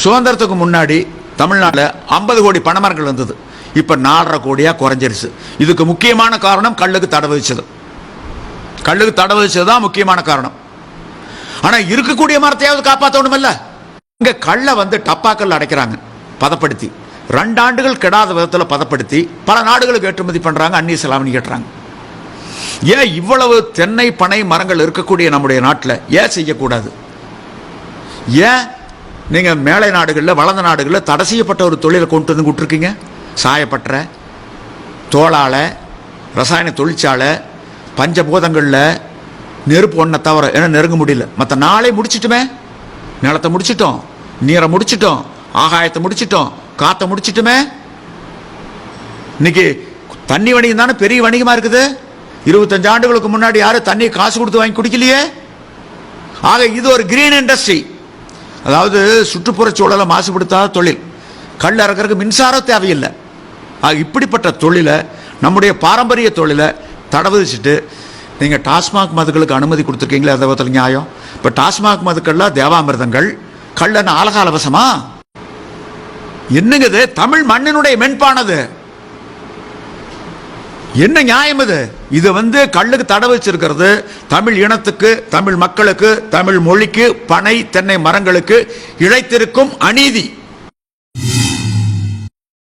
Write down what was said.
சுதந்திரத்துக்கு முன்னாடி தமிழ்நாட்டில் 50 கோடி பனைமரங்கள் இருந்தது. இப்போ 4.5 கோடியாக குறைஞ்சிருச்சு. இதுக்கு முக்கியமான காரணம் கல்லுக்கு தடை விதிச்சது. கல்லுக்கு தடை விதிச்சது தான் முக்கியமான காரணம். ஆனால் இருக்கக்கூடிய மரத்தையாவது காப்பாற்றணுமில்ல. இங்கே கல்லை டப்பாக்கல்ல அடைக்கிறாங்க, பதப்படுத்தி 2 ஆண்டுகள் கெடாத விதத்தில் பதப்படுத்தி பல நாடுகளுக்கு ஏற்றுமதி பண்ணுறாங்க, அந்நிய செலாவணி கேட்டுறாங்க. ஏன் இவ்வளவு தென்னை பனை மரங்கள் இருக்கக்கூடிய நம்முடைய நாட்டில் ஏன் செய்யக்கூடாது? ஏன் நீங்கள் மேலை நாடுகளில் வளர்ந்த நாடுகளில் தடை செய்யப்பட்ட ஒரு தொழிலை கொண்டு வந்து விட்டுருக்கீங்க? சாயப்பட்டற, தோளாலை, ரசாயன தொழிற்சாலை, பஞ்சபூதங்களில் நெருப்பு ஒன்றை தவிர ஏன்னா நெருங்க முடியல. மற்ற நாளே முடிச்சிட்டுமே. நிலத்தை முடிச்சிட்டோம், நீரை முடிச்சிட்டோம், ஆகாயத்தை முடிச்சிட்டோம், காற்றை முடிச்சிட்டுமே. இன்னைக்கு தண்ணி வணிகம் தானே பெரிய வணிகமாக இருக்குது. 25 ஆண்டுகளுக்கு முன்னாடி யாரும் தண்ணி காசு கொடுத்து வாங்கி குடிக்கலையே. ஆக இது ஒரு கிரீன் இண்டஸ்ட்ரி, அதாவது சுற்றுப்புற சூழலை மாசுபடுத்தாத தொழில். கல் இறக்கிறதுக்கு மின்சாரம் தேவையில்லை. ஆக இப்படிப்பட்ட தொழிலை, நம்முடைய பாரம்பரிய தொழிலை தடை விதிச்சுட்டு நீங்கள் டாஸ்மாக் மதுக்களுக்கு அனுமதி கொடுத்துருக்கீங்களே, அதை விதத்தில் நியாயம்? இப்போ டாஸ்மாக் மதுக்கள்லாம் தேவாமிர்தங்கள், கல்லன்னு ஆலகாலவசமா? என்னங்க இது? தமிழ் மண்ணினுடைய மென்பானது, என்ன நியாயம் இது? இது கல்லுக்கு தடை வச்சிருக்கிறது தமிழ் இனத்துக்கு, தமிழ் மக்களுக்கு, தமிழ் மொழிக்கு, பனை தென்னை மரங்களுக்கு இழைத்திருக்கும் அநீதி.